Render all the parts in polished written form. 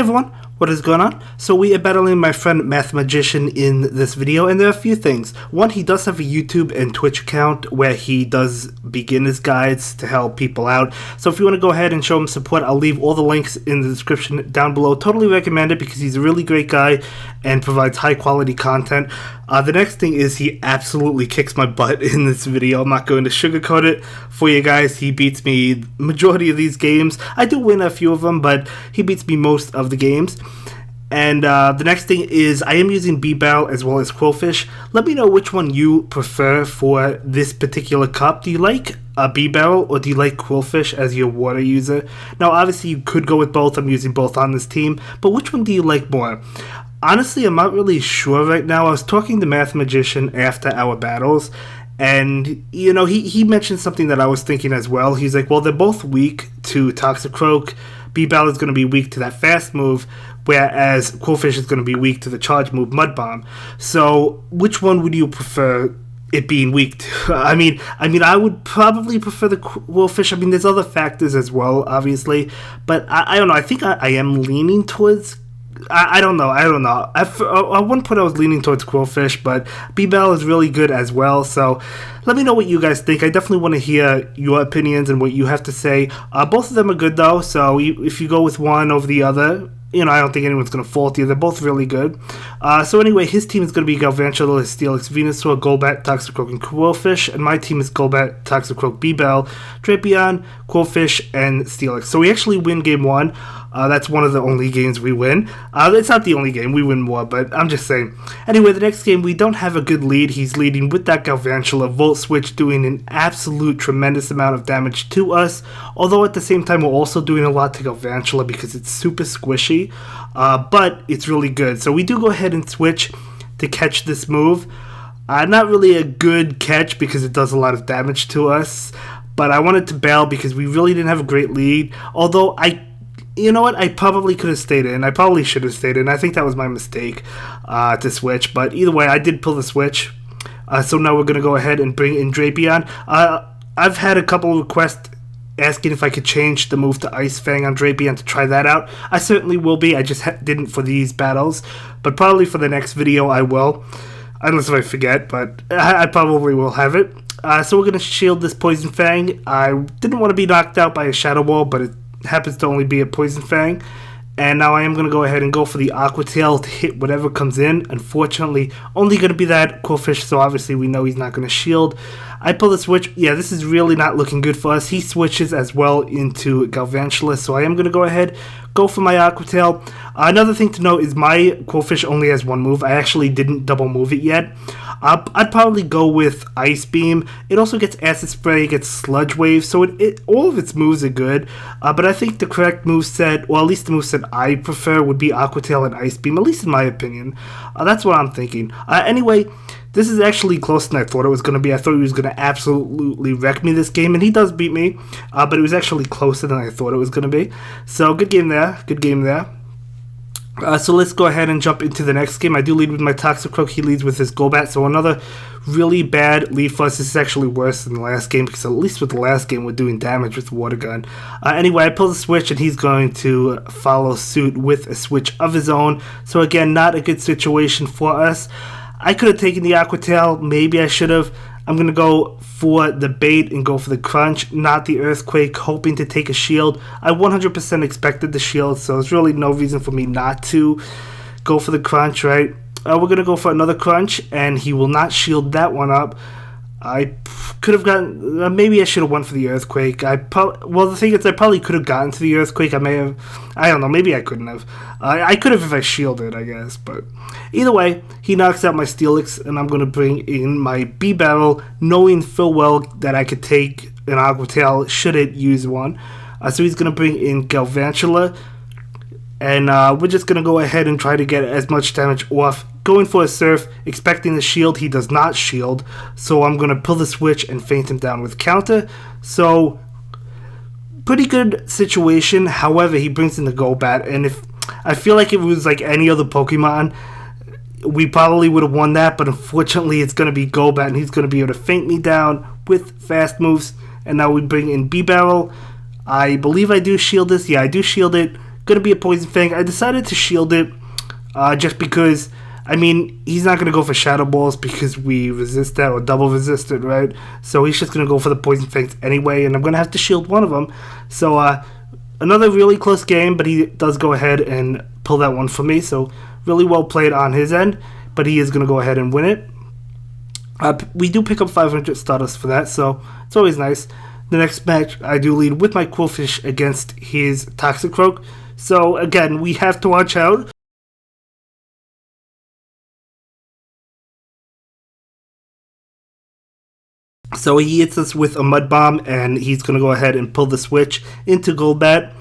everyone, what is going on? So we are battling my friend Mathemagician in this video, and there are a few things. One, he does have a YouTube and Twitch account where he does beginner's guides to help people out. So if you want to go ahead and show him support, I'll leave all the links in the description down below. Totally recommend it because he's a really great guy and provides high quality content. The next thing is he absolutely kicks my butt in this video. I'm not going to sugarcoat it for you guys. He beats me majority of these games. I do win a few of them, but he beats me most of the games. And the next thing is I am using Bibarel as well as Qwilfish. Let me know which one you prefer for this particular cup. Do you like Bibarel or do you like Qwilfish as your water user? Now obviously you could go with both. I'm using both on this team. But which one do you like more? Honestly, I'm not really sure right now. I was talking to Mathemagician after our battles, and, you know, he mentioned something that I was thinking as well. He's like, well, they're both weak to Toxic Croak. Bibarel is going to be weak to that fast move, whereas Qwilfish is going to be weak to the charge move Mud Bomb. So, which one would you prefer it being weak to? I mean, I would probably prefer the Qwilfish. I mean, there's other factors as well, obviously, but I don't know. I think I am leaning towards I don't know. At one point I was leaning towards Qwilfish, but Bibarel is really good as well. So let me know what you guys think. I definitely want to hear your opinions and what you have to say. Both of them are good though, so if you go with one over the other, you know, I don't think anyone's going to fault you. They're both really good. So anyway, his team is going to be Galvantula, Steelix, Venusaur, Golbat, Toxicroak, and Qwilfish. And my team is Golbat, Toxicroak, Bibarel, Drapion, Qwilfish, and Steelix. So we actually win game one. That's one of the only games we win. It's not the only game. We win more, but I'm just saying. Anyway, the next game, we don't have a good lead. He's leading with that Galvantula Volt Switch, doing an absolute tremendous amount of damage to us. Although at the same time, we're also doing a lot to Galvantula because it's super squishy. But it's really good. So we do go ahead and switch to catch this move. Not really a good catch because it does a lot of damage to us. But I wanted to bail because we really didn't have a great lead. Although you know what? I probably could have stayed in. I probably should have stayed in. I think that was my mistake to switch. But either way, I did pull the switch. So now we're going to go ahead and bring in Drapion. I've had a couple of requests asking if I could change the move to Ice Fang on Drapion to try that out. I certainly will be. I just didn't for these battles. But probably for the next video I will. Unless if I forget, but I probably will have it. So we're going to shield this Poison Fang. I didn't want to be knocked out by a Shadow Ball, but it happens to only be a Poison Fang. And now I am going to go ahead and go for the Aqua Tail to hit whatever comes in. Unfortunately, only going to be that Qwilfish, so obviously we know he's not going to shield. I pull the switch. Yeah, this is really not looking good for us. He switches as well into Galvantula, so I am going to go ahead, go for my Aqua Tail. Another thing to note is my Qwilfish only has one move. I actually didn't double move it yet. I'd probably go with Ice Beam. It also gets Acid Spray, it gets Sludge Wave, so all of its moves are good. But I think the correct moveset, well, at least the moveset I prefer would be Aqua Tail and Ice Beam, at least in my opinion. That's what I'm thinking. Anyway, this is actually closer than I thought it was going to be. I thought he was going to absolutely wreck me this game, and he does beat me, but it was actually closer than I thought it was going to be. So good game there, good game there. So let's go ahead and jump into the next game. I do lead with my Toxicroak. He leads with his Golbat. So another really bad lead for us. This is actually worse than the last game because at least with the last game we're doing damage with the Water Gun. Anyway, I pull the switch and he's going to follow suit with a switch of his own. So again, not a good situation for us. I could have taken the Aqua Tail. Maybe I should have. I'm going to go for the bait and go for the crunch, not the earthquake, hoping to take a shield. I 100% expected the shield, so there's really no reason for me not to go for the crunch, right? We're going to go for another crunch, and he will not shield that one up. I could have gotten, maybe I should have went for the earthquake. Well, the thing is, I probably could have gotten to the earthquake. I don't know, maybe I couldn't have. I could have if I shielded, I guess, but either way, he knocks out my Steelix, and I'm going to bring in my Bibarel, knowing full well that I could take an Aqua Tail should it use one. So he's going to bring in Galvantula, and we're just going to go ahead and try to get as much damage off. Going for a Surf, expecting the shield. He does not shield, so I'm going to pull the switch and feint him down with counter. So, pretty good situation. However, he brings in the Golbat, and if I feel like if it was like any other Pokemon, we probably would have won that, but unfortunately it's going to be Golbat, and he's going to be able to feint me down with fast moves. And now we bring in Bibarel. I believe I do shield this. Yeah, I do shield it. Gonna be a Poison Fang. I decided to shield it just because, I mean, he's not gonna go for Shadow Balls because we resist that or double resist it, right? So he's just gonna go for the Poison Fangs anyway, and I'm gonna have to shield one of them. So another really close game, but he does go ahead and pull that one for me. So really well played on his end, but he is gonna go ahead and win it. We do pick up 500 Stardust for that, so it's always nice. The next match, I do lead with my Qwilfish against his Toxicroak. So again, we have to watch out. So he hits us with a Mud Bomb, and he's going to go ahead and pull the switch into Golbat.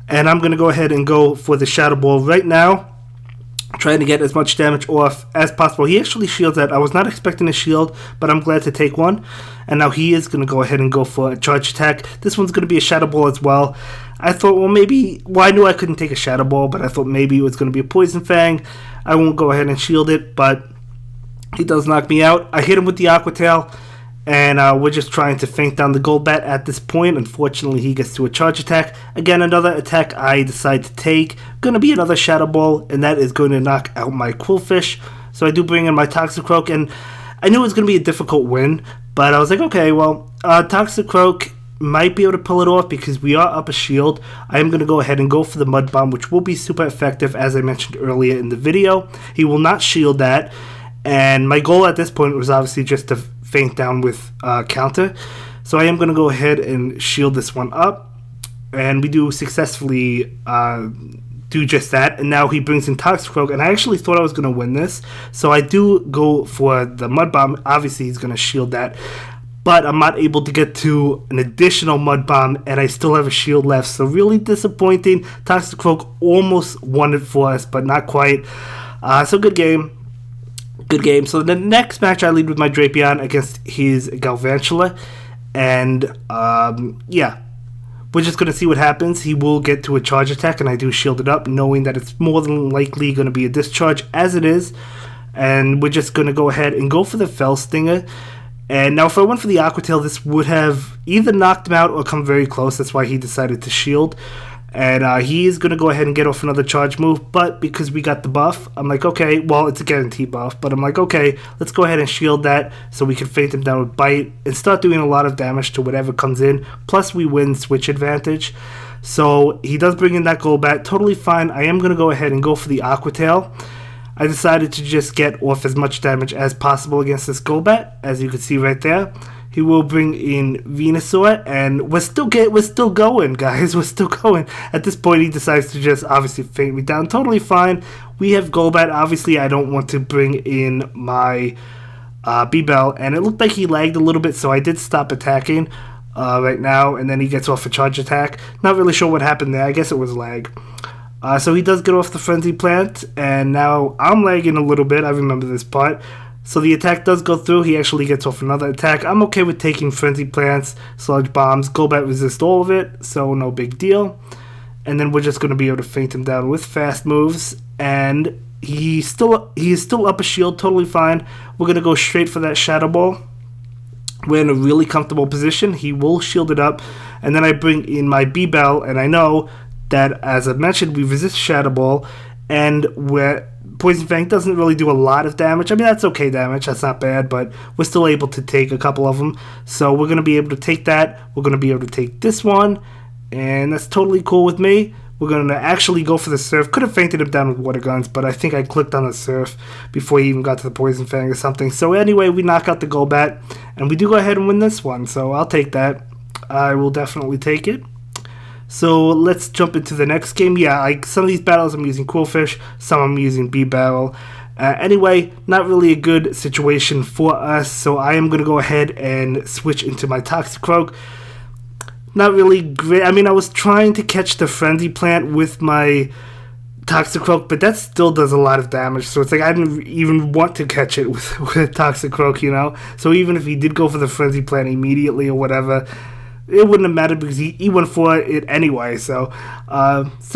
And I'm going to go ahead and go for the Shadow Ball right now, trying to get as much damage off as possible. He actually shields that. I was not expecting a shield, but I'm glad to take one. And now he is going to go ahead and go for a charge attack. This one's going to be a Shadow Ball as well. I thought, well, maybe, well, I knew I couldn't take a Shadow Ball, but I thought maybe it was going to be a Poison Fang. I won't go ahead and shield it, but he does knock me out. I hit him with the Aqua Tail, and we're just trying to feint down the Golbat at this point. Unfortunately, he gets to a charge attack. Again, another attack I decide to take. Going to be another Shadow Ball, and that is going to knock out my Qwilfish. So I do bring in my Toxicroak, and I knew it was going to be a difficult win, but I was like, okay, well, Toxicroak might be able to pull it off because we are up a shield. I am going to go ahead and go for the Mud Bomb, which will be super effective, as I mentioned earlier in the video. He will not shield that, and my goal at this point was obviously just to feint down with counter. So I am going to go ahead and shield this one up, and we do successfully do just that. And now he brings in Toxicroak, and I actually thought I was going to win this, so I do go for the Mud Bomb. Obviously he's going to shield that, but I'm not able to get to an additional Mud Bomb, and I still have a shield left, so really disappointing. Toxicroak almost won it for us, but not quite. So good game. Good game. So the next match I lead with my Drapion against his Galvantula, and yeah, we're just going to see what happens. He will get to a charge attack, and I do shield it up, knowing that it's more than likely going to be a discharge, as it is, and we're just going to go ahead and go for the Fell Stinger. And now if I went for the Aqua Tail, this would have either knocked him out or come very close. That's why he decided to shield. And he is going to go ahead and get off another charge move, but because we got the buff, I'm like, okay, well, it's a guarantee buff, but I'm like, okay, let's go ahead and shield that so we can feint him down with Bite and start doing a lot of damage to whatever comes in, plus we win switch advantage. So he does bring in that Golbat, totally fine. I am going to go ahead and go for the Aqua Tail. I decided to just get off as much damage as possible against this Golbat, as you can see right there. He will bring in Venusaur, and we're still going, guys. We're still going. At this point, he decides to just obviously feint me down. Totally fine. We have Golbat. Obviously, I don't want to bring in my Bibarel, and it looked like he lagged a little bit, so I did stop attacking right now, and then he gets off a charge attack. Not really sure what happened there. I guess it was lag. So he does get off the Frenzy Plant, and now I'm lagging a little bit. I remember this part. So the attack does go through. He actually gets off another attack. I'm okay with taking Frenzy Plants, Sludge Bombs. Golbat resists all of it, so no big deal. And then we're just going to be able to feint him down with fast moves. And he is still up a shield, totally fine. We're going to go straight for that Shadow Ball. We're in a really comfortable position. He will shield it up. And then I bring in my Bibarel, and I know that, as I mentioned, we resist Shadow Ball. And Poison Fang doesn't really do a lot of damage. I mean, that's okay damage. That's not bad, but we're still able to take a couple of them. So we're going to be able to take that. We're going to be able to take this one, and that's totally cool with me. We're going to actually go for the Surf. Could have fainted him down with Water Guns, but I think I clicked on the Surf before he even got to the Poison Fang or something. So anyway, we knock out the Golbat, and we do go ahead and win this one. So I'll take that. I will definitely take it. So let's jump into the next game. Yeah, some of these battles I'm using Qwilfish, some I'm using Bibarel. Anyway, not really a good situation for us, so I am going to go ahead and switch into my Toxicroak. Not really great. I mean, I was trying to catch the Frenzy Plant with my Toxicroak, but that still does a lot of damage, so it's like I didn't even want to catch it with Toxicroak, you know? So even if he did go for the Frenzy Plant immediately or whatever, it wouldn't have mattered because he went for it anyway. So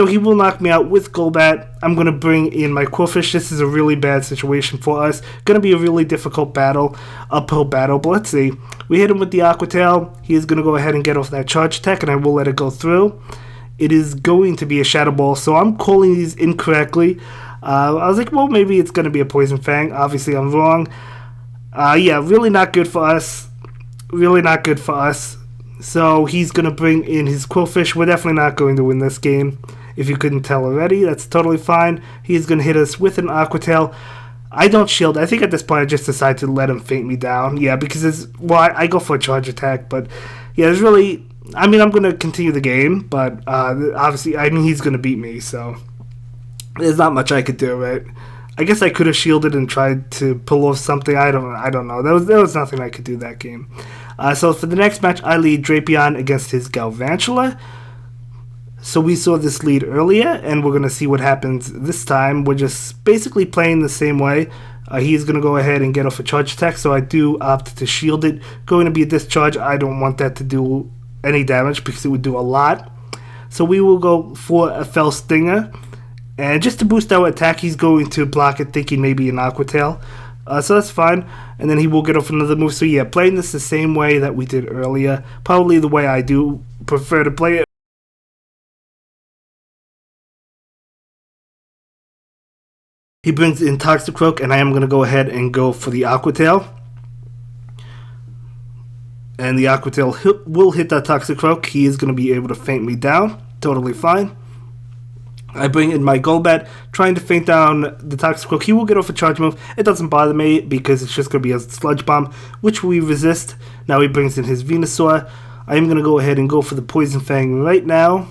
he will knock me out with Golbat. I'm going to bring in my Qwilfish. This is a really bad situation for us. Going to be a really difficult battle, uphill battle. But let's see. We hit him with the Aqua Tail. He is going to go ahead and get off that charge attack, and I will let it go through. it is going to be a Shadow Ball, so I'm calling these incorrectly. I was like, well, maybe it's going to be a Poison Fang. Obviously, I'm wrong. Yeah, really not good for us. Really not good for us. So he's going to bring in his Qwilfish. We're definitely not going to win this game. If you couldn't tell already, that's totally fine. He's going to hit us with an Aqua Tail. I don't shield. I think at this point I just decided to let him faint me down. Yeah, because I go for a charge attack, but yeah, there's really... I mean, I'm going to continue the game, but obviously, I mean, he's going to beat me, so there's not much I could do, right? I guess I could have shielded and tried to pull off something. I don't know. There was nothing I could do that game. So for the next match, I lead Drapion against his Galvantula. So we saw this lead earlier, and we're going to see what happens this time. We're just basically playing the same way. He's going to go ahead and get off a charge attack, so I do opt to shield it. Going to be a discharge. I don't want that to do any damage because it would do a lot. So we will go for a Fell Stinger. And just to boost our attack, he's going to block it, thinking maybe an Aqua Tail. So that's fine. And then he will get off another move. So yeah, playing this the same way that we did earlier. Probably the way I do prefer to play it. He brings in Toxicroak, and I am going to go ahead and go for the Aqua Tail. And the Aqua Tail will hit that Toxicroak. He is going to be able to feint me down. Totally fine. I bring in my Golbat, trying to feint down the Toxicroak. He will get off a charge move. It doesn't bother me because it's just going to be a Sludge Bomb, which we resist. Now he brings in his Venusaur. I am going to go ahead and go for the Poison Fang right now.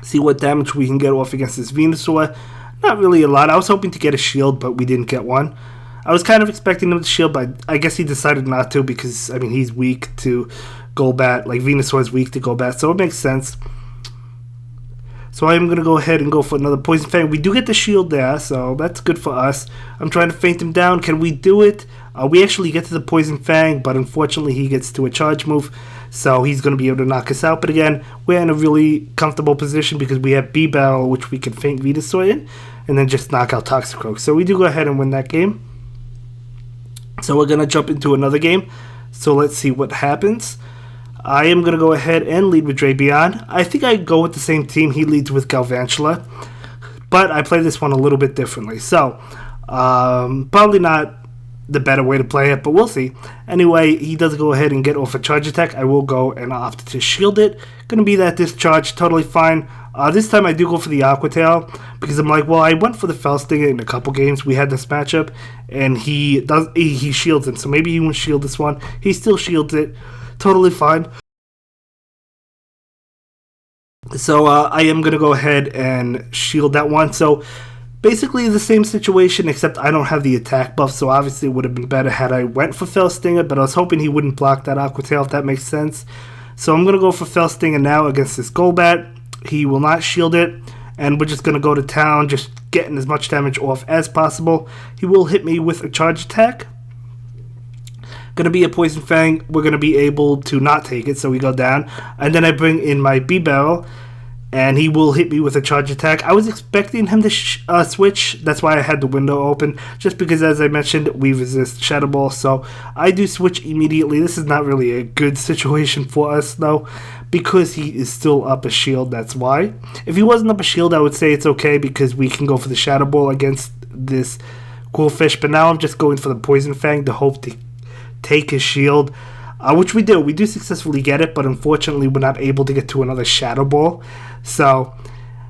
See what damage we can get off against this Venusaur. Not really a lot. I was hoping to get a shield, but we didn't get one. I was kind of expecting him to shield, but I guess he decided not to because, I mean, he's weak to Golbat. Like, Venusaur is weak to Golbat, so it makes sense. So I am going to go ahead and go for another Poison Fang. We do get the shield there, so that's good for us. I'm trying to feint him down. Can we do it? We actually get to the Poison Fang, but unfortunately he gets to a charge move, so he's going to be able to knock us out. But again, we're in a really comfortable position because we have Bibarel, which we can feint Venusaur in, and then just knock out Toxicroak. So we do go ahead and win that game. So we're going to jump into another game. So let's see what happens. I am going to go ahead and lead with Drapion. I think I go with the same team. He leads with Galvantula. But I play this one a little bit differently. So, probably not the better way to play it, but we'll see. Anyway, he does go ahead and get off a charge attack. I will go and opt to shield it. Going to be that discharge. Totally fine. This time I do go for the Aqua Tail because I'm like, well, I went for the Fell Stinger in a couple games. We had this matchup, and he shields him. So maybe he won't shield this one. He still shields it. Totally fine. So I am going to go ahead and shield that one. So basically the same situation, except I don't have the attack buff, so obviously it would have been better had I went for Fell Stinger, but I was hoping he wouldn't block that Aqua Tail, if that makes sense. So I'm going to go for Fell Stinger now against this Golbat. He will not shield it, and we're just going to go to town, just getting as much damage off as possible. He will hit me with a charge attack. Going to be a Poison Fang. We're going to be able to not take it, so we go down. And then I bring in my Bibarel, and he will hit me with a charge attack. I was expecting him to switch. That's why I had the window open, just because, as I mentioned, we resist Shadow Ball. So I do switch immediately. This is not really a good situation for us, though, because he is still up a shield. That's why. If he wasn't up a shield, I would say it's okay because we can go for the Shadow Ball against this Qwilfish. But now I'm just going for the Poison Fang to hope to take his shield, which we do. We do successfully get it, but unfortunately we're not able to get to another Shadow Ball. So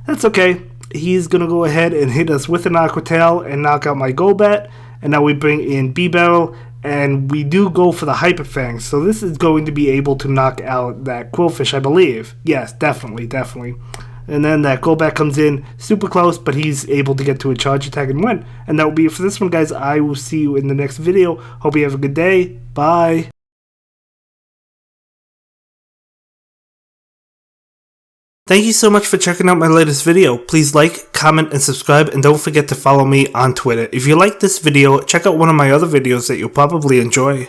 that's okay. He's going to go ahead and hit us with an Aqua Tail and knock out my Golbat. And now we bring in Bibarel, and we do go for the Hyper Fang. So this is going to be able to knock out that Qwilfish, I believe. Yes, definitely. And then that Golbat comes in super close, but he's able to get to a charge attack and win. And that will be it for this one, guys. I will see you in the next video. Hope you have a good day. Bye. Thank you so much for checking out my latest video. Please like, comment, and subscribe, and don't forget to follow me on Twitter. If you like this video, check out one of my other videos that you'll probably enjoy.